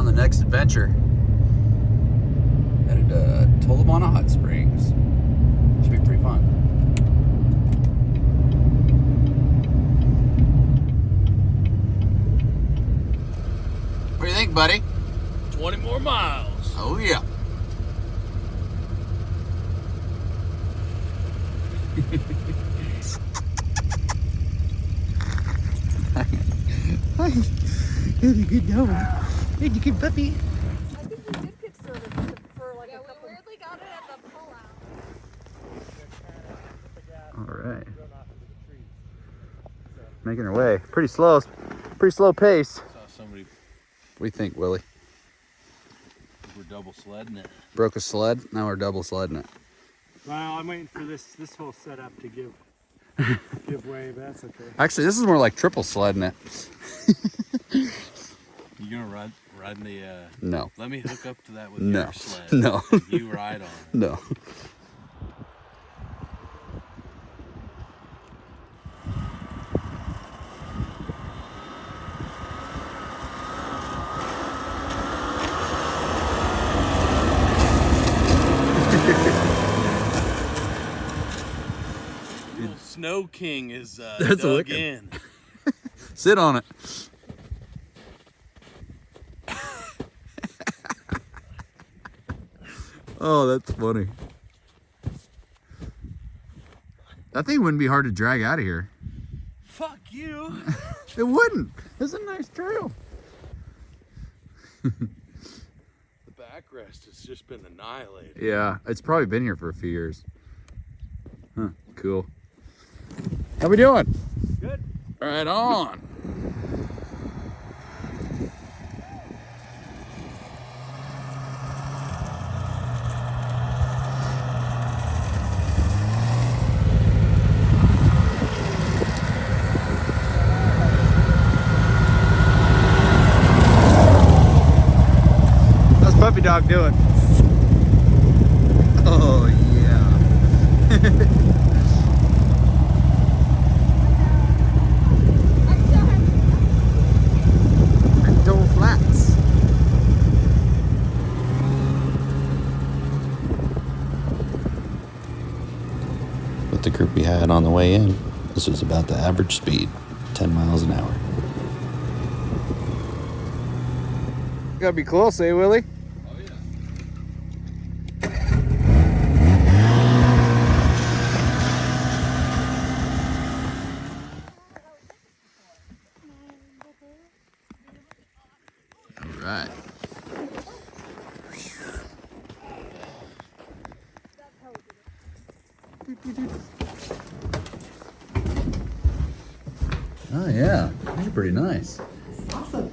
on the next adventure. Headed to Tolovana Hot Springs. Should be pretty fun. What do you think, buddy? 20 more miles. Oh yeah. Good dog. Hey, you good puppy. I think we did get service for like a couple. We weirdly got it at the pullout. All right. Making our way. Pretty slow pace. Saw somebody. What do you think, Willie? We're double sledding it. Broke a sled. Now we're double sledding it. Well, I'm waiting for this whole setup to give way, but that's okay. Actually, this is more like triple sledding it. You gonna ride the? No. Let me hook up to that with No. your sled. No. You ride on it. No. Little Snow King is That's dug wicked. in. Sit on it. Oh, that's funny. That thing wouldn't be hard to drag out of here. Fuck you. It wouldn't. It's a nice trail. The backrest has just been annihilated. Yeah, it's probably been here for a few years. Huh, cool. How we doing? Good. Right on. How's Puppy Dog doing? Oh, yeah. Pinto Flats. With the group we had on the way in, this was about the average speed, 10 miles an hour. Gotta be close, eh, Willie? Oh yeah. All right. Oh yeah, these are pretty nice. Awesome.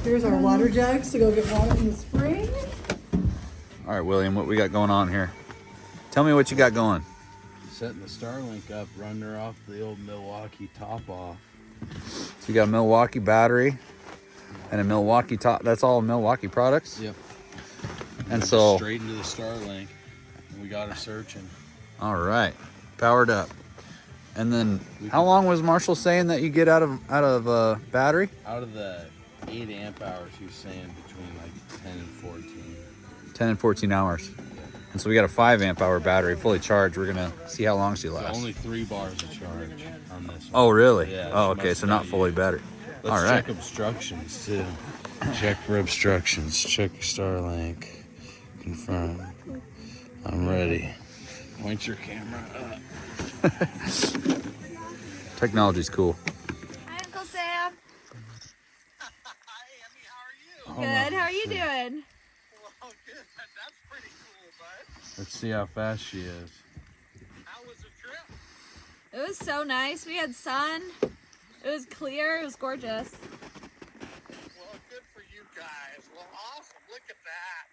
Here's our water jugs to go get water from the spring. All right, William, what we got going on here? Tell me what you got going. Setting the Starlink up, running her off the old Milwaukee top off. So you got a Milwaukee battery and a Milwaukee top. That's all Milwaukee products. Yep. And so, straight into the Starlink. And we got her searching. all right, powered up. And then, how long was Marshall saying that you get out of battery? Out of the 8 amp hours, he was saying between like 10 and 14. 10 and 14 hours. And so we got a 5 amp hour battery fully charged. We're gonna see how long she So lasts. only 3 bars of charge on this one. Oh, really? Yeah, Oh, she okay. must So have not fully used- battery. Let's All right. check obstructions too. Check for obstructions. Check your Starlink. Confirm. I'm ready. Point your camera up. Technology's cool. Hi, Uncle Sam. Hi, Emmy. How are you? Good. How are you doing? Well, good. That's pretty cool, bud. Let's see how fast she is. How was the trip? It was so nice. We had sun. It was clear. It was gorgeous. Well, good for you guys. Well, awesome. Look at that.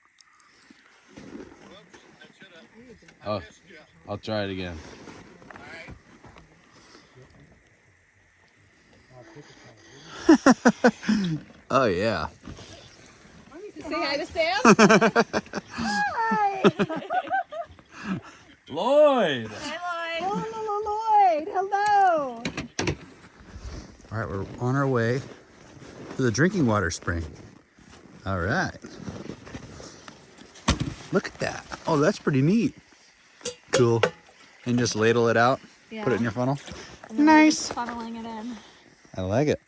Whoops. I should have Oh, missed you. I'll try it again. All right. Oh yeah. Say hi to Sam. Hi. Lloyd! Hi, Lloyd. Hello, Lloyd. Hello. All right, we're on our way to the drinking water spring. All right. Look at that. Oh, that's pretty neat. Cool. And just ladle it out. Yeah. Put it in your funnel. And then we're just funneling it in. I like it.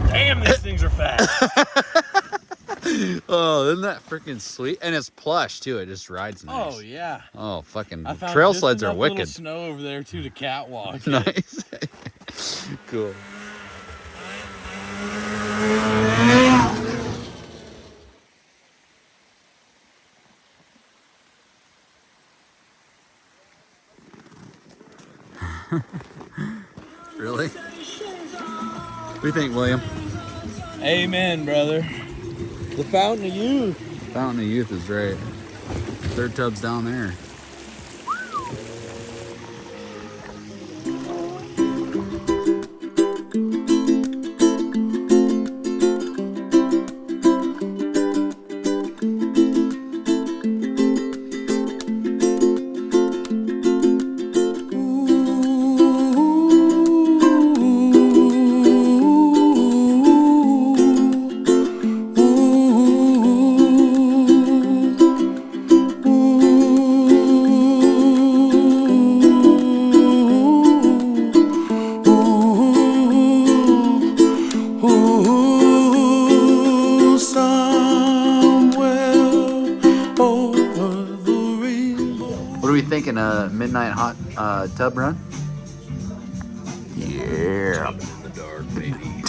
Damn, these things are fast. Oh, isn't that freaking sweet? And it's plush too. It just rides nice. Oh yeah. Oh, fucking I found trail just sleds are enough little wicked. snow over there too to catwalk. Nice. Cool. Really? What do you think, William? Amen, brother. The fountain of youth. Fountain of Youth is right. Third tub's down there. What are we thinking? A midnight hot tub run? Yeah. Jumping in the dark, baby.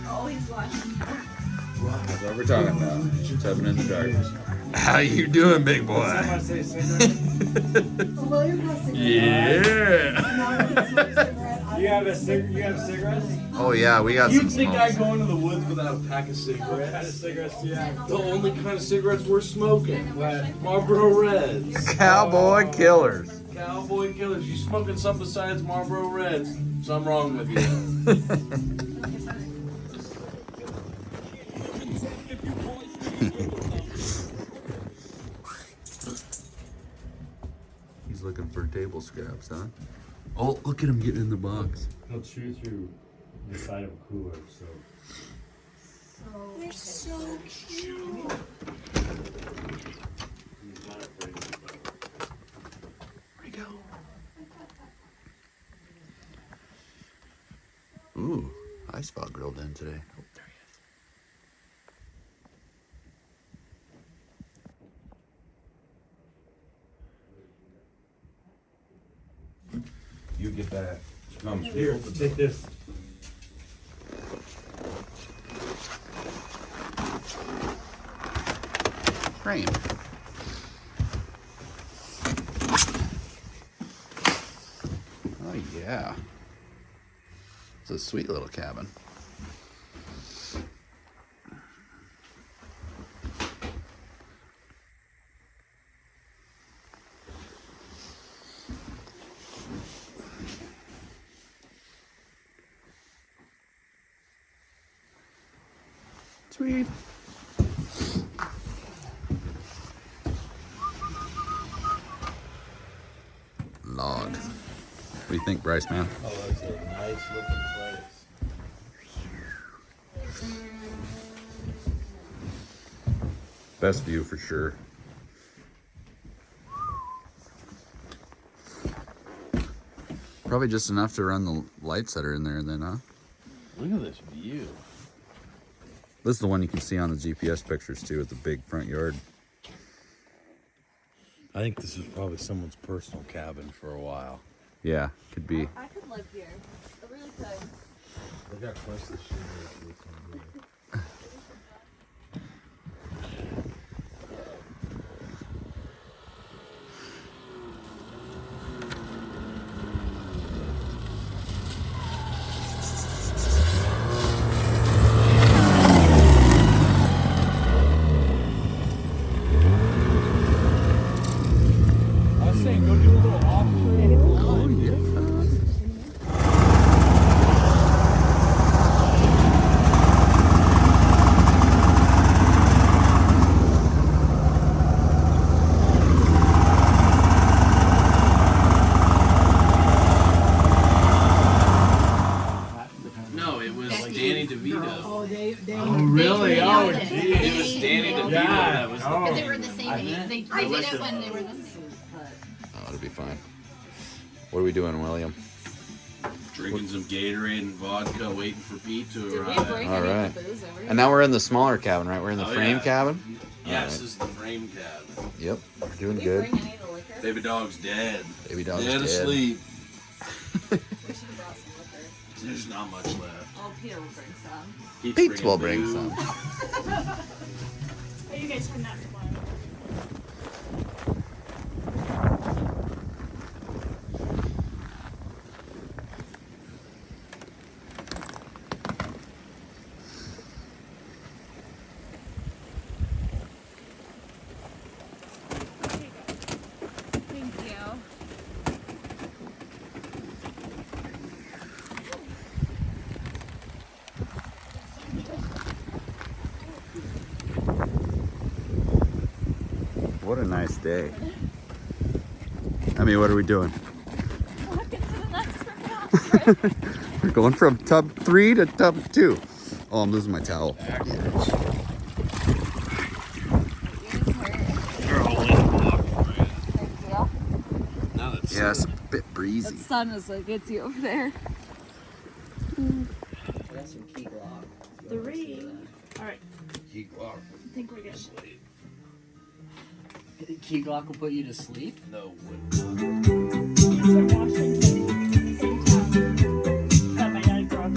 Always watching. That's what we're talking about. Tubbing in the dark. How you doing, big boy? Someone say cigarette? Yeah. You have cigarettes? Oh yeah, we got You some think smokes. I go into the woods without a pack of What kind of cigarettes? cigarettes do you have? The only kind of cigarettes we're smoking. What? Marlboro Reds. Cowboy killers. Cowboy killers. You smoking something besides Marlboro Reds? Something wrong with you. He's looking for table scraps, huh? Oh, look at him getting in the box. He'll chew through the side of a cooler, so. They're so cute. He's not afraid of it. Where'd he go? Ooh, ice fog grilled in today. Oh, there he is. You get that. Come Here, take this. Frame. Oh yeah. It's a sweet little cabin. Sweet. Log. What do you think, Bryce, man? Oh, that's a nice looking place. Best view for sure. Probably just enough to run the lights that are in there then, huh? Look at this view. This is the one you can see on the GPS pictures too, with the big front yard. I think this is probably someone's personal cabin for a while. Yeah, could be. I could live here. I really could. They got close to shit. I was saying, go do a little off-road. Oh yeah. Danny DeVito. Oh, they really? they Oh, nailed it. geez. It was Danny DeVito Yeah. that was the Oh. Because they were the same age. They did it listened. when they were the same. Oh, it'll be fine. What are we doing, William? Drinking some Gatorade and vodka, waiting for Pete to Did we arrive. bring All any right. of the booze over here? And now we're in the smaller cabin, right? We're in the Oh, frame yeah. cabin. Yes, All right. this is the frame cabin. Yep, we're doing Did we good. bring any of the liquor? Baby dog's dead. Baby dog's dead dead. asleep. We should have brought some liquor. There's not much left. Oh, Peter will bring some. Pete's Pete's will bringing bring booze. some. Oh, you guys turn that tomorrow. Thank you. What a nice day. I mean, what are we doing? Walking to the next workout. We're going from tub 3 to tub 2. Oh, I'm losing my towel. Yeah, it's a bit breezy. The sun is like, it's you over there. Three. All right. Keep walking. I think we're good. Key Glock will put you to sleep. No. Washington, same town. That my dad grew up in.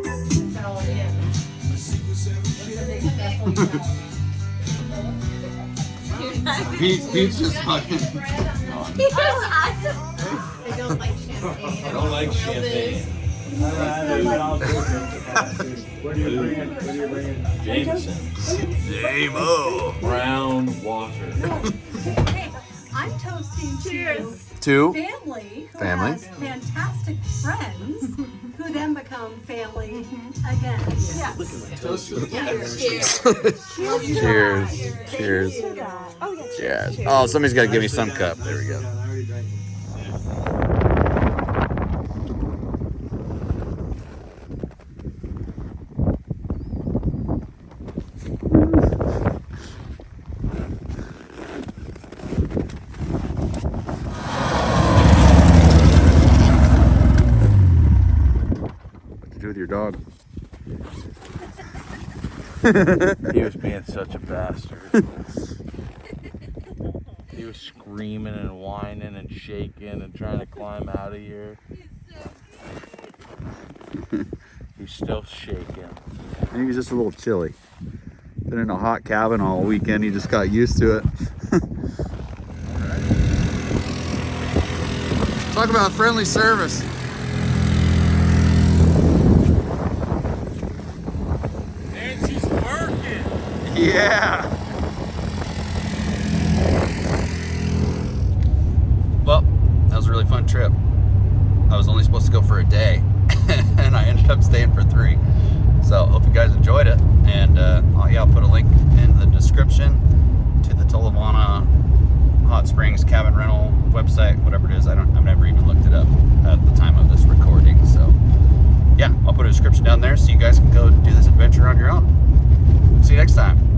That's all it is. Pete's just fucking. They don't like champagne. I don't like champagne. What are you bringing? What are you bringing? Jameson. J-Mo. Brown water. Hey, I'm toasting Cheers. Two. family who Family. has fantastic friends who then become family again. Yes. Cheers. Cheers. Oh, yeah. Cheers. Oh, somebody's got to give me some cup. There we go. I already drank. What to do with your dog? He was being such a bastard. He was screaming and whining and shaking and trying to climb out of here. He's still shaking. I think he's just a little chilly. Been in a hot cabin all weekend. He just got used to it. Talk about friendly service. And she's working. Yeah. Well, that was a really fun trip. I was only supposed to go for a day, and I ended up staying for 3. So hope you guys enjoyed it. And yeah, I'll put a link in the description to the Tolovana Hot Springs cabin rental website, whatever it is. I've never even looked it up at the time of this recording. So yeah, I'll put a description down there so you guys can go do this adventure on your own. See you next time.